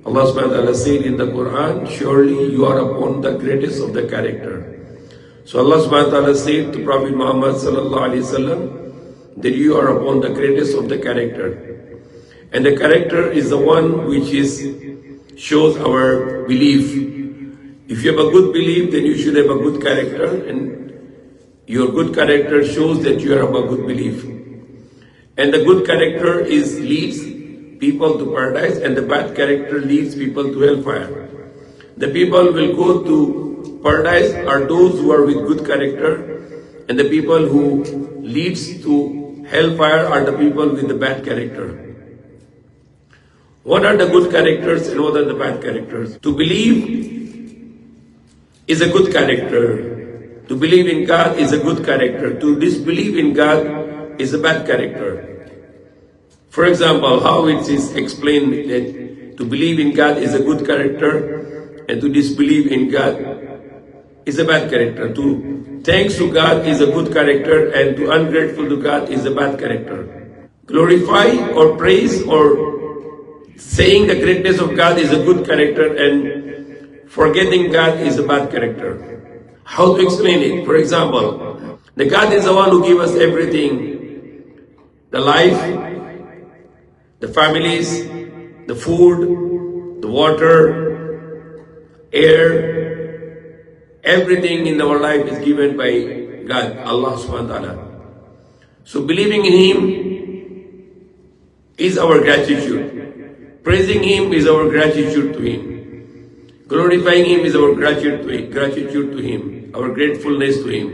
Allah subhanahu wa ta'ala said in the Quran, surely you are upon the greatest of the character. So Allah subhanahu wa ta'ala said to Prophet Muhammad sallallahu alaihi wasallam that you are upon the greatest of the character. And the character is the one which shows our belief. If you have a good belief, then you should have a good character, and your good character shows that you have a good belief. And the good character leads people to paradise, and the bad character leads people to hellfire. The people will go to paradise are those who are with good character, and the people who leads to hellfire are the people with the bad character. What are the good characters and what are the bad characters? To believe is a good character. To believe in God is a good character. To disbelieve in God is a bad character. For example, how it is explained that to believe in God is a good character and to disbelieve in God is a bad character. To thanks to God is a good character and to ungrateful to God is a bad character. Glorify or praise or saying the greatness of God is a good character and forgetting God is a bad character. How to explain it? For example, the God is the one who gives us everything. The life, the families, the food, the water, air, everything in our life is given by God, Allah subhanahu wa ta'ala. So believing in Him is our gratitude. Praising Him is our gratitude to Him. Glorifying Him is our gratitude to Him, our gratefulness to Him.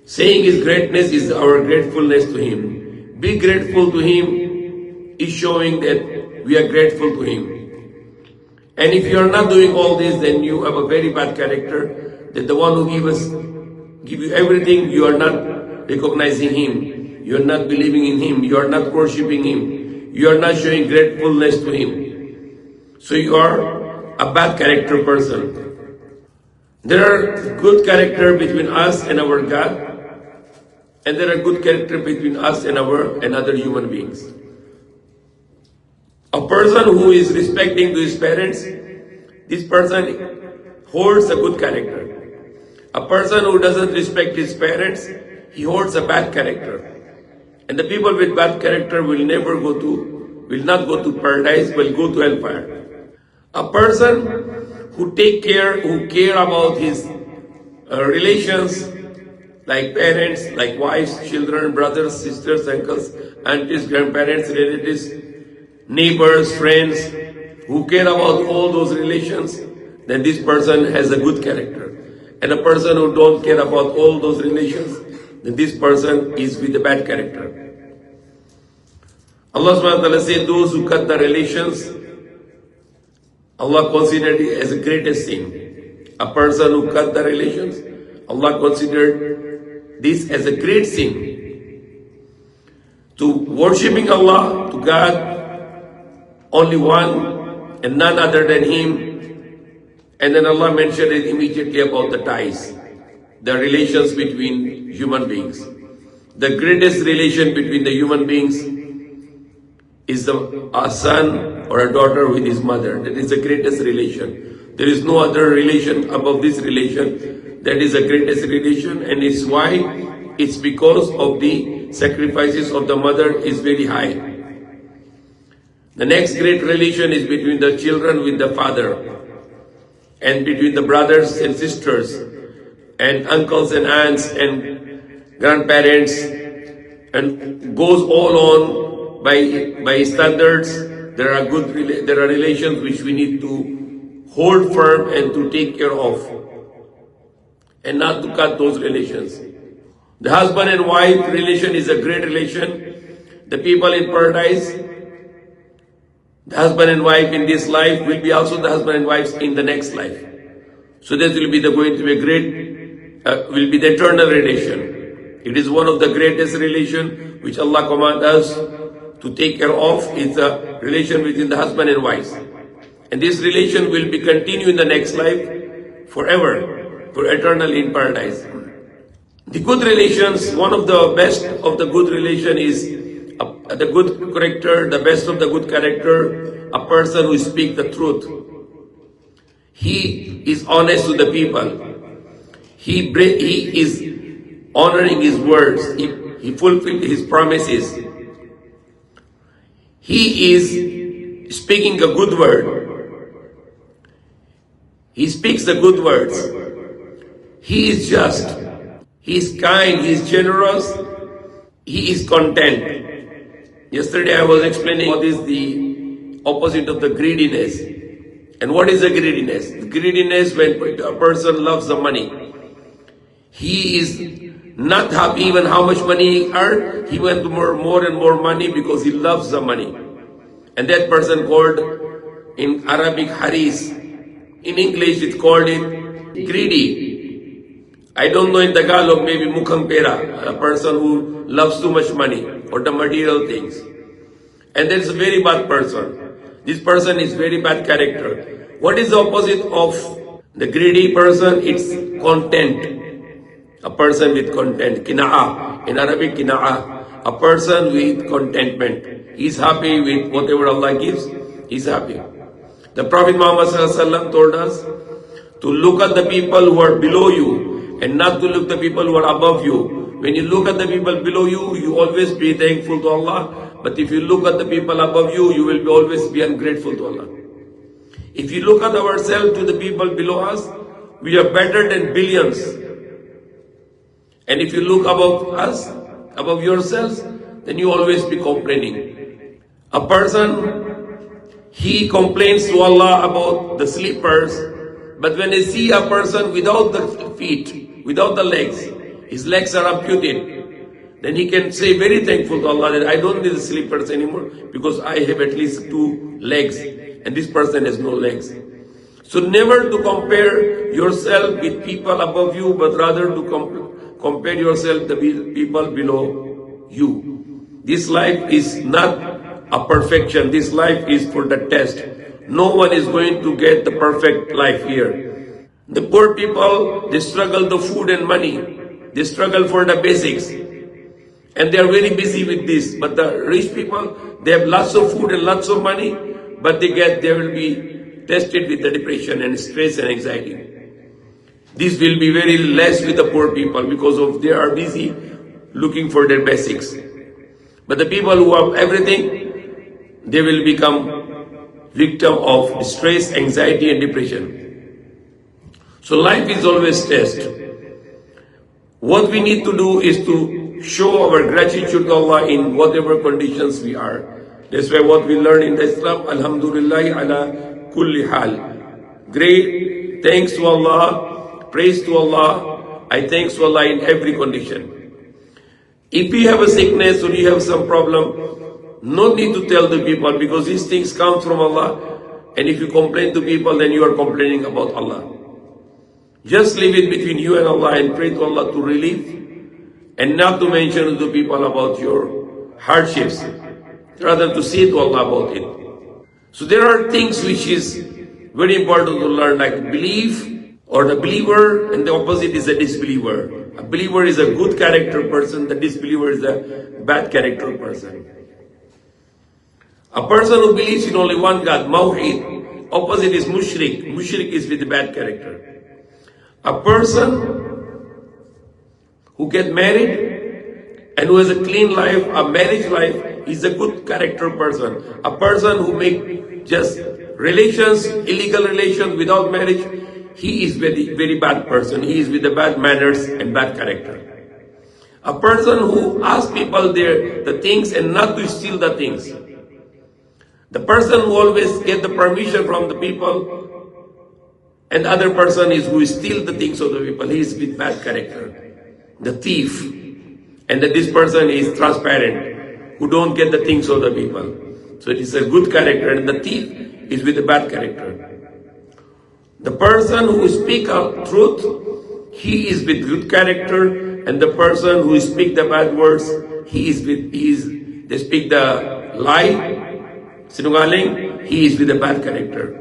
Saying His greatness is our gratefulness to Him. Be grateful to Him is showing that we are grateful to Him. And if you are not doing all this, then you have a very bad character, that the one who give you everything, you are not recognizing Him, you are not believing in Him, you are not worshipping Him, you are not showing gratefulness to Him. So you are a bad character person. There are good character between us and our God, and there are good character between us and other human beings. A person who is respecting to his parents, this person holds a good character. A person who doesn't respect his parents, he holds a bad character. And the people with bad character will not go to paradise, will go to hellfire. A person who care about his relations, like parents, like wives, children, brothers, sisters, uncles, aunties, grandparents, relatives, neighbors, friends, who care about all those relations, then this person has a good character. And a person who don't care about all those relations, then this person is with a bad character. Allah subhanahu wa ta'ala said, those who cut the relations, Allah considered it as the greatest sin. A person who cut the relations, Allah considered this as a great sin. To worshipping Allah, to God, only one and none other than Him. And then Allah mentioned it immediately about the ties, the relations between human beings. The greatest relation between the human beings is a son or a daughter with his mother. That is the greatest relation. There is no other relation above this relation. That is the greatest relation, and it's why it's because of the sacrifices of the mother is very high. The next great relation is between the children with the father, and between the brothers and sisters, and uncles and aunts and grandparents, and goes all on by standards. There are relations which we need to hold firm and to take care of, and not to cut those relations. The husband and wife relation is a great relation. The people in paradise, the husband and wife in this life will be also the husband and wives in the next life. So this will be going to be a great, will be the eternal relation. It is one of the greatest relation which Allah commands us to take care of. It's a relation between the husband and wives. And this relation will be continued in the next life forever, for eternally in paradise. The good relations, one of the best of the good relation is the good character, the best of the good character, a person who speaks the truth. He is honest to the people. He is honoring his words. He fulfilled his promises. He is speaking a good word. He speaks the good words. He is just. He is kind. He is generous. He is content. Yesterday I was explaining what is the opposite of the greediness. And what is the greediness? The greediness, when a person loves the money. He is not happy even how much money he earned. He wants more and more money because he loves the money. And that person called in Arabic haris. In English it's called greedy. I don't know in Tagalog, maybe mukhang pera, a person who loves too much money or the material things. And that's a very bad person. This person is very bad character. What is the opposite of the greedy person? It's content. A person with content. Kina'a. In Arabic, kina'a. A person with contentment. He's happy with whatever Allah gives. He's happy. The Prophet Muhammad ﷺ told us to look at the people who are below you and not to look at the people who are above you. When you look at the people below you, you always be thankful to Allah. But if you look at the people above you, you will always be ungrateful to Allah. If you look at ourselves to the people below us, we are better than billions. And if you look above us, above yourselves, then you always be complaining. A person, he complains to Allah about the sleepers, but when they see a person without the feet, without the legs, his legs are amputated, then he can say very thankful to Allah that I don't need the sleepers anymore because I have at least 2 legs and this person has no legs. So never to compare yourself with people above you, but rather to compare yourself with the people below you. This life is not a perfection. This life is for the test. No one is going to get the perfect life here. The poor people, they struggle for food and money. They struggle for the basics. And they are very busy with this. But the rich people, they have lots of food and lots of money, but they will be tested with the depression and stress and anxiety. This will be very less with the poor people because they are busy looking for their basics. But the people who have everything, they will become victim of stress, anxiety and depression. So life is always test. What we need to do is to show our gratitude to Allah in whatever conditions we are. That's why what we learn in Islam, Alhamdulillah ala kulli hal. Great thanks to Allah, praise to Allah. I thanks to Allah in every condition. If you have a sickness or you have some problem, no need to tell the people because these things come from Allah. And if you complain to people, then you are complaining about Allah. Just leave it between you and Allah and pray to Allah to relieve. And not to mention to people about your hardships, rather to say to Allah about it. So there are things which is very important to learn, like belief or the believer, and the opposite is a disbeliever. A believer is a good character person, the disbeliever is a bad character person. A person who believes in only one God, Mawhid, opposite is mushrik. Mushrik is with the bad character. A person who get married and who has a clean life, a marriage life, is a good character person. A person who make just relations, illegal relations without marriage, he is very, very bad person. He is with the bad manners and bad character. A person who asks people the things and not to steal the things. The person who always get the permission from the people, and the other person is who steal the things of the people. He is with bad character. The thief, and that this person is transparent, who don't get the things of the people. So it is a good character, and the thief is with a bad character. The person who speaks out truth, he is with good character, and the person who speaks the bad words, they speak the lie, sinungaling, he is with a bad character.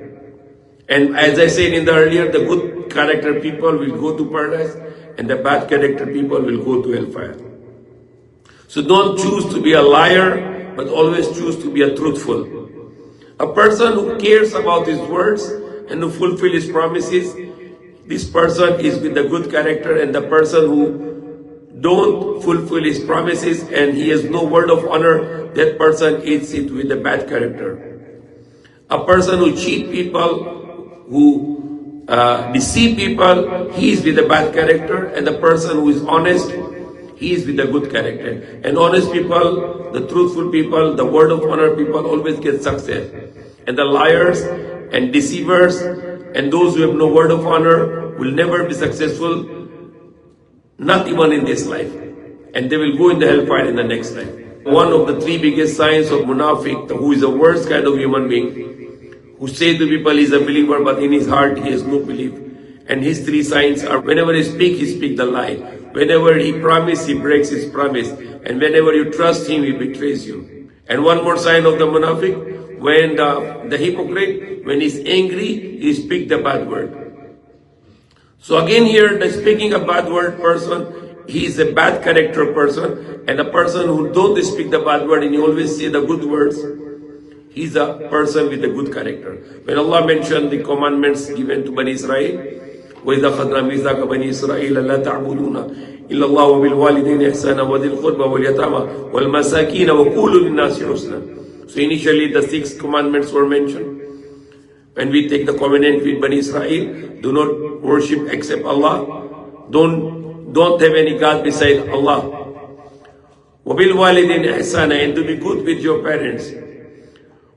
And as I said in the earlier, the good character people will go to paradise, and the bad character people will go to hellfire. So don't choose to be a liar, but always choose to be a truthful. A person who cares about his words and to fulfill his promises, this person is with the good character, and the person who don't fulfill his promises and he has no word of honor, that person is it with the bad character. A person who cheat people, who deceive people, he is with the bad character, and the person who is honest, he is with the good character. And honest people, the truthful people, the word of honor people always get success. And the liars and deceivers and those who have no word of honor will never be successful, not even in this life. And they will go in the hellfire in the next life. One of the three biggest signs of munafiq, who is the worst kind of human being, who say to people he's a believer but in his heart he has no belief. And his three signs are: whenever he speaks the lie. Whenever he promises, he breaks his promise. And whenever you trust him, he betrays you. And one more sign of the munafiq: when the hypocrite, when he's angry, he speaks the bad word. So again here, the speaking a bad word person, he is a bad character person. And a person who don't speak the bad word and he always say the good words, he's a person with a good character. When Allah mentioned the commandments given to Bani Israel, وَإِذَا خَذْنَا مِيثَاقَ بَنِي إِسْرَائِيلَ لَا تَعْبُدُونَ إِلَّا اللَّهَ وَبِالْوَالِدَيْنِ إِحْسَانًا وَذِي الْقُرْبَى وَالْيَتَامَى وَالْمَسَاكِينَ وَقُولُوا لِلنَّاسِ حُسْنًا. So initially the 6 commandments were mentioned. When we take the covenant with Bani Israel, do not worship except Allah. Don't have any God beside Allah. وَبِالْوَالِدَيْنِ إِحْسَانًا, and to be good with your parents.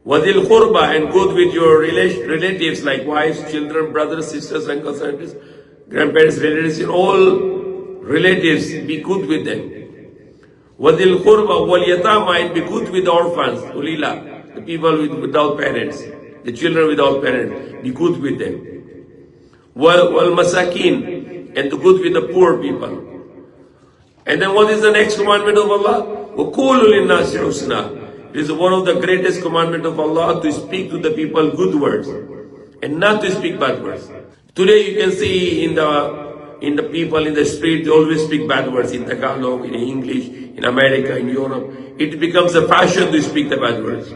وَذِي الْقُرْبَى, and good with your relatives like wives, children, brothers, sisters, uncles, aunties, grandparents, relatives, all relatives, be good with them. وَذِي الْقُرْبَى وَالْيَتَامَى, and be good with the orphans, ulila, the people without parents, the children without parents, be good with them. وَالْمَسَاكِينَ, and to good with the poor people. And then what is the next commandment of Allah? وَقُولُوا لِلنَّاسِ حُسْنًا. It is one of the greatest commandments of Allah, to speak to the people good words and not to speak bad words. Today you can see in the people in the street, they always speak bad words in Tagalog, in English, in America, in Europe. It becomes a fashion to speak the bad words.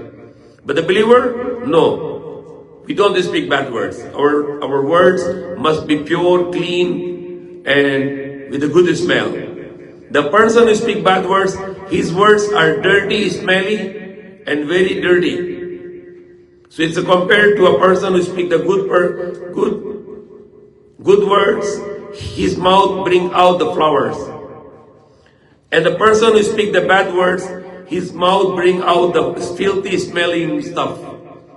But the believer, no. We don't speak bad words. Our words must be pure, clean, and with a good smell. The person who speaks bad words, his words are dirty, smelly, and very dirty. So it's compared to a person who speaks the good words, his mouth bring out the flowers. And the person who speaks the bad words, his mouth bring out the filthy smelling stuff.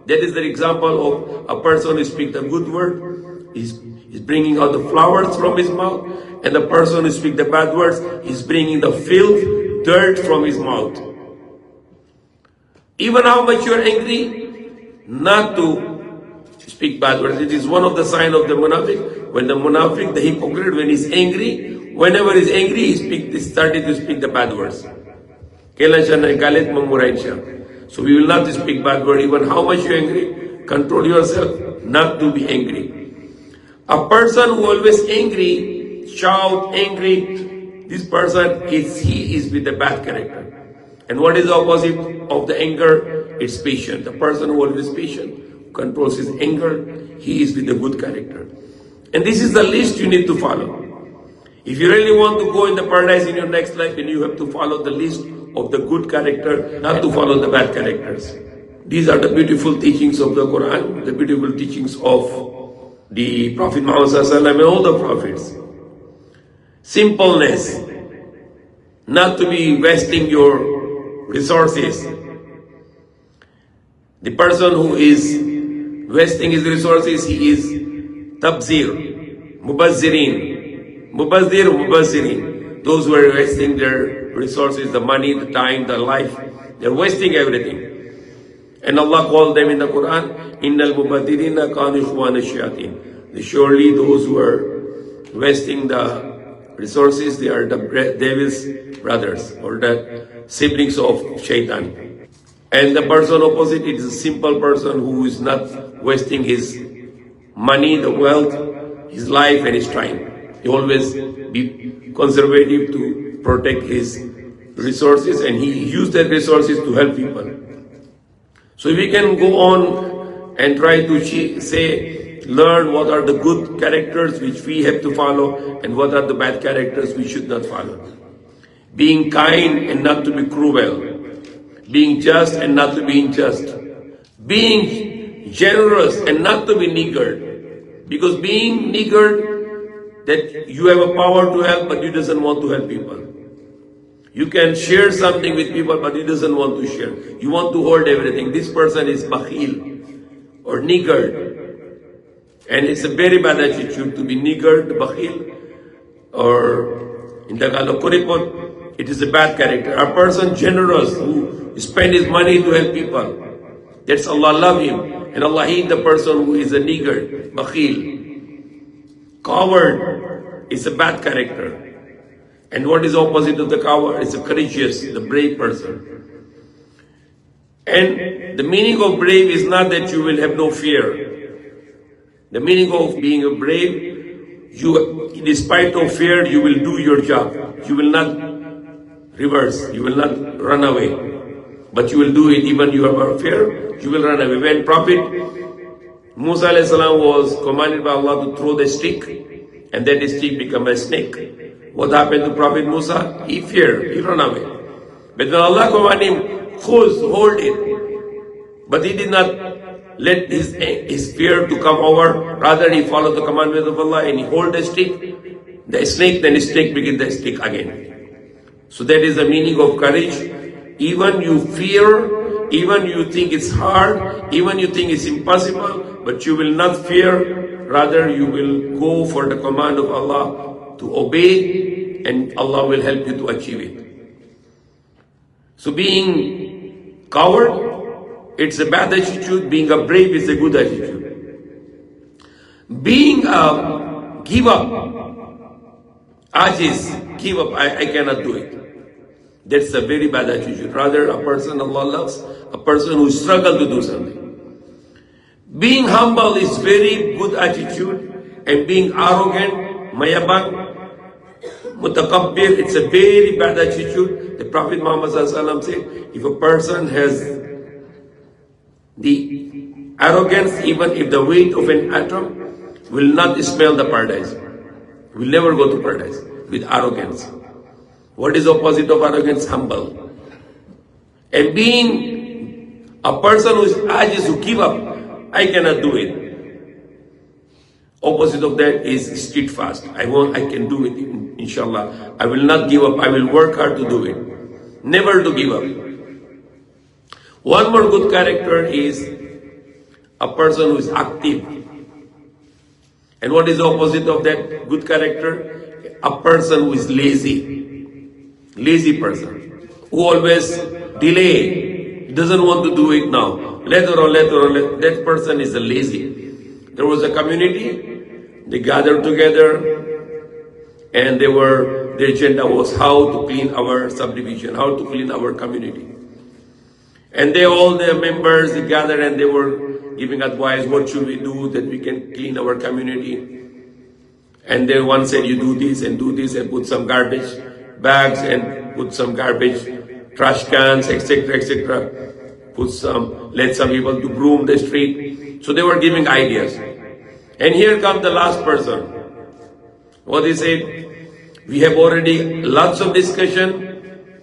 That is the example of a person who speaks the good word, is bringing out the flowers from his mouth, and the person who speaks the bad words is bringing the filth, dirt from his mouth. Even how much you are angry, not to speak bad words. It is one of the signs of the munafiq. When the munafiq, the hypocrite, when he's angry, whenever he's angry, he started to speak the bad words. So we will not speak bad words. Even how much you are angry, control yourself not to be angry. A person who always angry, shout, angry, this person is with the bad character. And what is the opposite of the anger? It's patient. The person who always patient, controls his anger, he is with a good character. And this is the list you need to follow. If you really want to go in the paradise in your next life, then you have to follow the list of the good character, not to follow the bad characters. These are the beautiful teachings of the Quran, the beautiful teachings of the Prophet Muhammad and all the prophets. Simpleness, not to be wasting your resources. The person who is wasting his resources, he is tabzir, mubazzirin, mubazzirin. Those who are wasting their resources, the money, the time, the life, they're wasting everything. And Allah called them in the Quran, Innal mubaddirina kanu ikhwana shayatin. Surely those who are wasting the resources, they are the devil's brothers, or the siblings of shaitan. And the person opposite, it is a simple person who is not wasting his money, the wealth, his life and his time. He always be conservative to protect his resources, and he used that resources to help people. So we can go on and try to learn what are the good characters which we have to follow and what are the bad characters we should not follow. Being kind and not to be cruel. Being just and not to be unjust. Being generous and not to be niggard. Because being niggard, that you have a power to help but you doesn't want to help people. You can share something with people but he doesn't want to share. You want to hold everything. This person is bakhil or niggard. And it's a very bad attitude to be niggard, bakhil, or in Tagalog, kuripot. It is a bad character. A person generous who spend his money to help people. That's Allah love him. And Allah hate the person who is a niggard, bakhil. Coward is a bad character. And what is opposite of the coward? It's a courageous, the brave person. And the meaning of brave is not that you will have no fear. The meaning of being a brave, despite of fear, you will do your job. You will not reverse. You will not run away. But you will do it even you have fear. You will run away. When Prophet Musa alayhi salam was commanded by Allah to throw the stick, and that stick became a snake. What happened to Prophet Musa? He feared. He ran away. But when Allah commanded him, hold it. But he did not let his fear to come over. Rather, he followed the commandment of Allah and he hold the stick, the snake, then the snake begin the stick again. So that is the meaning of courage. Even you fear, even you think it's hard, even you think it's impossible, but you will not fear. Rather, you will go for the command of Allah to obey, and Allah will help you to achieve it. So being coward, it's a bad attitude. Being a brave is a good attitude. Being a give up, ajiz, give up, I cannot do it. That's a very bad attitude. Rather, a person Allah loves, a person who struggles to do something. Being humble is very good attitude, and being arrogant, mayabang, mutakabbir, it's a very bad attitude. The Prophet Muhammad said, if a person has the arrogance, even if the weight of an atom, will not smell the paradise. Will never go to paradise with arrogance. What is opposite of arrogance? Humble. And being a person who is ajiz, who give up, I cannot do it. Opposite of that is steadfast. I can do it, inshallah. I will not give up. I will work hard to do it. Never to give up. One more good character is a person who is active. And what is the opposite of that good character? A person who is lazy. Lazy person. Who always delay. He doesn't want to do it now. Later on. That person is a lazy. There was a community. They gathered together, and their agenda was how to clean our subdivision, how to clean our community. And all the members gathered and they were giving advice, what should we do that we can clean our community. And then one said, you do this and put some garbage bags and put some garbage trash cans, etc., etc. Let some people to broom the street. So they were giving ideas. And here comes the last person. What he said, we have already lots of discussion.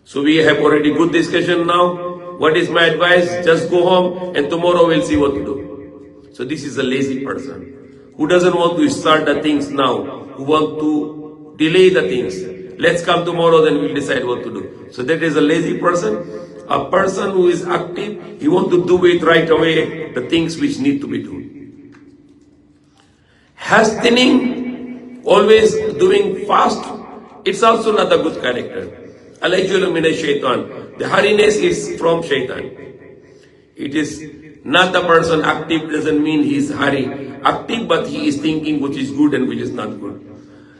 So we have already good discussion now. What is my advice? Just go home and tomorrow we'll see what to do. So this is a lazy person who doesn't want to start the things now, who want to delay the things. Let's come tomorrow, then we'll decide what to do. So that is a lazy person. A person who is active, he wants to do it right away, the things which need to be done. Hastening, always doing fast, it's also not a good character. Alayjulu mina shaitan. The hurriness is from shaitan. It is not the person active, doesn't mean he is hurry. Active, but he is thinking which is good and which is not good.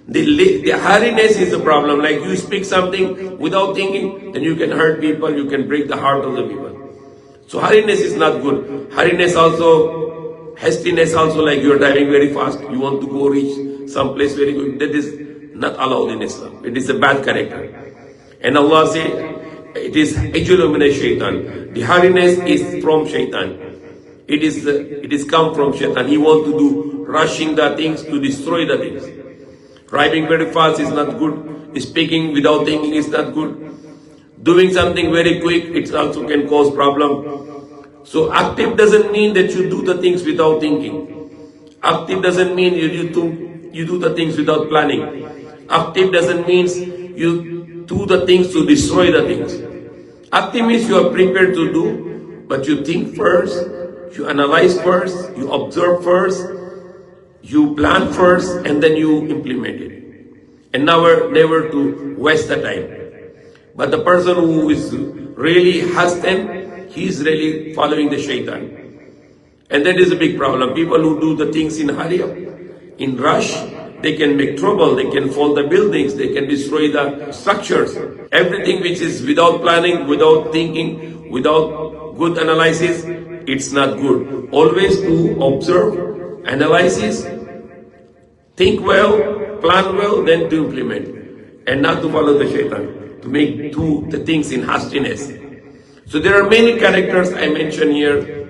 The hurriness is a problem. Like you speak something without thinking, then you can hurt people, you can break the heart of the people. So hurriness is not good. Hurriness also, hastiness also, like you are driving very fast, you want to go reach some place very good. That is not allowed in Islam. It is a bad character. And Allah says, It is ajulu min shaitan. The hurriness is from shaitan. It is come from shaitan. He wants to do rushing the things to destroy the things. Driving very fast is not good. Speaking without thinking is not good. Doing something very quick, it also can cause problem. So active doesn't mean that you do the things without thinking. Active doesn't mean you do the things without planning. Active doesn't mean you do the things to destroy the things. Active means you are prepared to do, but you think first, you analyze first, you observe first, you plan first, and then you implement it. And never to waste the time. But the person who is really hesitant, he is really following the shaitan. And that is a big problem. People who do the things in hurry up, in rush, they can make trouble, they can fall the buildings, they can destroy the structures. Everything which is without planning, without thinking, without good analysis, it's not good. Always to observe, analysis, think well, plan well, then to implement. And not to follow the shaitan, to do the things in hastiness. So there are many characters I mentioned here.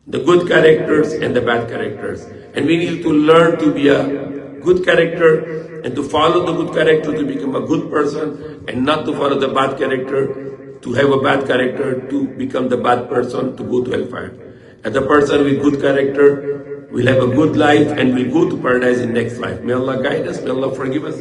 The good characters and the bad characters. And we need to learn to be a good character and to follow the good character to become a good person, and not to follow the bad character, to have a bad character, to become the bad person, to go to hellfire. And the person with good character will have a good life and will go to paradise in next life. May Allah guide us, may Allah forgive us.